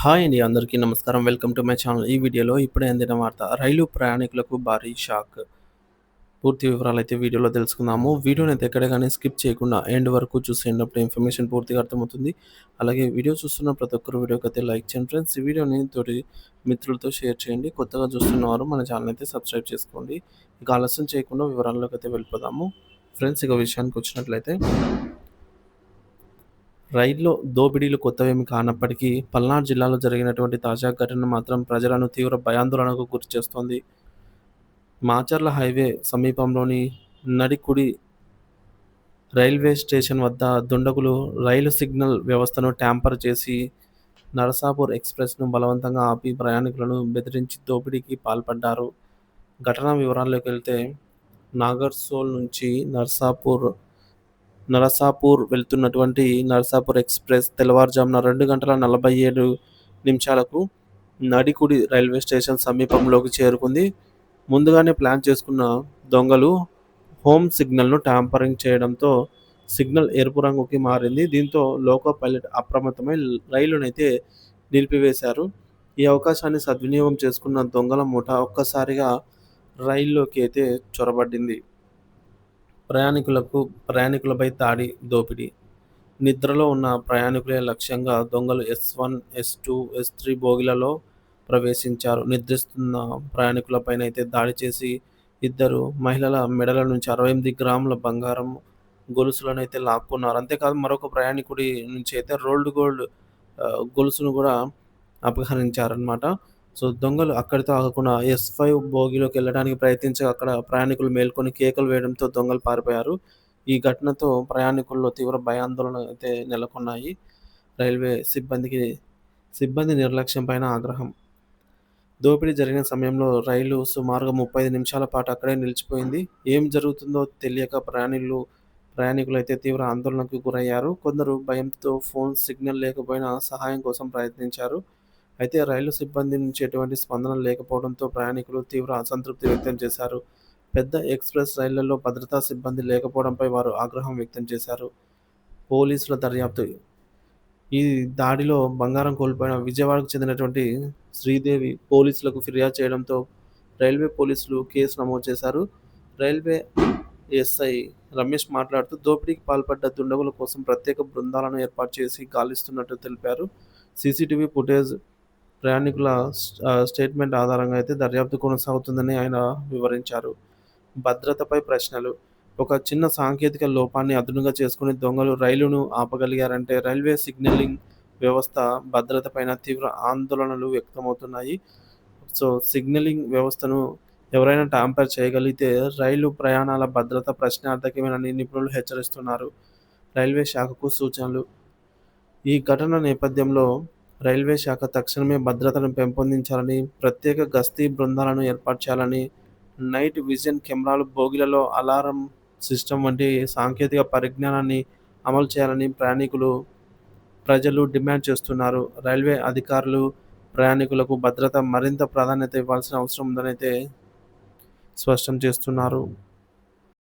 Hi అండి. అందరికీ నమస్కారం. Welcome to my channel. ఈ వీడియోలో ఇప్పుడే అందిన వార్త. రైలు ప్రయాణికులకు భారీ షాక్. పూర్తి వివరాలైతే వీడియోలో తెలుసుకుందాము. వీడియోనైతే ఎక్కడ గాని స్కిప్ చేయకుండా ఎండ్ వరకు చూసేయండి. అప్పుడు ఇన్ఫర్మేషన్ పూర్తిగా అర్థమవుతుంది. అలాగే వీడియో చూస్తున్న ప్రతి ఒక్కరు వీడియోకైతే లైక్ చేయండి ఫ్రెండ్స్. ఈ వీడియోని తోటి మిత్రులతో షేర్ చేయండి. కొత్తగా చూస్తున్నవారు మన ఛానల్ అయితే సబ్స్క్రైబ్ చేసుకోండి. ఇక ఆలస్యం చేయకుండా వివరాల్లోకైతే వెళ్ళిపోదాము. ఫ్రెండ్స్ ఇక విషయానికొచ్చినట్లయితే రైల్లో దోపిడీలు కొత్తవేమీ కానప్పటికీ, పల్నాడు జిల్లాలో జరిగినటువంటి తాజా ఘటన మాత్రం ప్రజలను తీవ్ర భయాందోళనకు గురిచేస్తోంది. మాచర్ల హైవే సమీపంలోని నడికుడి రైల్వే స్టేషన్ వద్ద దుండగులు రైలు సిగ్నల్ వ్యవస్థను ట్యాంపర్ చేసి, నరసాపూర్ ఎక్స్‌ప్రెస్‌ను బలవంతంగా ఆపి ప్రయాణికులను బెదిరించి దోపిడీకి పాల్పడ్డారు. ఘటన వివరాల్లోకెళ్తే, నాగర్సోల్ నుంచి నరసాపూర్ వెళ్తున్నటువంటి నరసాపూర్ ఎక్స్‌ప్రెస్ తెల్లవారుజామున 2:47 నడికుడి రైల్వే స్టేషన్ సమీపంలోకి చేరుకుంది. ముందుగానే ప్లాన్ చేసుకున్న దొంగలు హోమ్ సిగ్నల్‌ను ట్యాంపరింగ్ చేయడంతో సిగ్నల్ ఎరుపు రంగుకి మారింది. దీంతో లోకో పైలట్ అప్రమత్తమై రైలునైతే నిలిపివేశారు. ఈ అవకాశాన్ని సద్వినియోగం చేసుకున్న దొంగల ముఠా ఒక్కసారిగా రైల్లోకి అయితే చొరబడింది. ప్రయాణికులపై దాడి, దోపిడీ. నిద్రలో ఉన్న ప్రయాణికులే లక్ష్యంగా దొంగలు ఎస్-1, ఎస్-2, ఎస్-3 బోగీలలో ప్రవేశించారు. నిద్రిస్తున్న ప్రయాణికులపైనైతే దాడి చేసి ఇద్దరు మహిళల మెడల నుంచి 68 గ్రాముల బంగారం గొలుసులనైతే లాక్కున్నారు. అంతేకాదు మరొక ప్రయాణికుడి నుంచి అయితే రోల్డ్ గోల్డ్ గొలుసును కూడా అపహరించారనమాట. సో, దొంగలు అక్కడితో ఆగకుండా ఎస్-5 బోగీలోకెళ్ళడానికి ప్రయత్నించగా అక్కడ ప్రయాణికులు మేల్కొని కేకలు వేయడంతో దొంగలు పారిపోయారు. ఈ ఘటనతో ప్రయాణికుల్లో తీవ్ర భయాందోళన అయితే నెలకొన్నాయి. రైల్వే సిబ్బంది నిర్లక్ష్యం పైన ఆగ్రహం. దోపిడీ జరిగిన సమయంలో రైలు సుమారుగా 35 నిమిషాల పాటు అక్కడే నిలిచిపోయింది. ఏం జరుగుతుందో తెలియక ప్రయాణికులైతే తీవ్ర ఆందోళనకు గురయ్యారు. కొందరు భయంతో ఫోన్ సిగ్నల్ లేకపోయినా సహాయం కోసం ప్రయత్నించారు. అయితే రైలు సిబ్బంది నుంచి ఎటువంటి స్పందన లేకపోవడంతో ప్రయాణికులు తీవ్ర అసంతృప్తి వ్యక్తం చేశారు. పెద్ద ఎక్స్‌ప్రెస్ రైళ్లలో భద్రతా సిబ్బంది లేకపోవడంపై వారు ఆగ్రహం వ్యక్తం చేశారు. పోలీసుల దర్యాప్తు. ఈ దాడిలో బంగారం కోల్పోయిన విజయవాడకు చెందినటువంటి శ్రీదేవి పోలీసులకు ఫిర్యాదు చేయడంతో రైల్వే పోలీసులు కేసు నమోదు చేశారు. రైల్వే ఎస్ఐ రమేష్ మాట్లాడుతూ, దోపిడీకి పాల్పడ్డ దుండగుల కోసం ప్రత్యేక బృందాలను ఏర్పాటు చేసి గాలిస్తున్నట్టు తెలిపారు. సీసీటీవీ ఫుటేజ్, ప్రయాణికుల స్టేట్మెంట్ ఆధారంగా అయితే దర్యాప్తు కొనసాగుతుందని ఆయన వివరించారు. భద్రతపై ప్రశ్నలు. ఒక చిన్న సాంకేతిక లోపాన్ని అదునుగా చేసుకుని దొంగలు రైలును ఆపగలిగారంటే రైల్వే సిగ్నలింగ్ వ్యవస్థ భద్రతపైన తీవ్ర ఆందోళనలు వ్యక్తమవుతున్నాయి. సో, సిగ్నలింగ్ వ్యవస్థను ఎవరైనా ట్యాంపర్ చేయగలిగితే రైలు ప్రయాణాల భద్రత ప్రశ్నార్థకమేనని నిపుణులు హెచ్చరిస్తున్నారు. రైల్వే శాఖకు సూచనలు. ఈ ఘటన నేపథ్యంలో రైల్వే శాఖ తక్షణమే భద్రతను పెంపొందించాలని, ప్రత్యేక గస్తీ బృందాలను ఏర్పాటు చేయాలని, నైట్ విజన్ కెమెరాలు, బోగీలలో అలారం సిస్టమ్ వంటి సాంకేతిక పరిజ్ఞానాన్ని అమలు చేయాలని ప్రజలు డిమాండ్ చేస్తున్నారు. రైల్వే అధికారులు ప్రయాణికులకు భద్రత మరింత ప్రాధాన్యత ఇవ్వాల్సిన అవసరం ఉందనైతే స్పష్టం చేస్తున్నారు.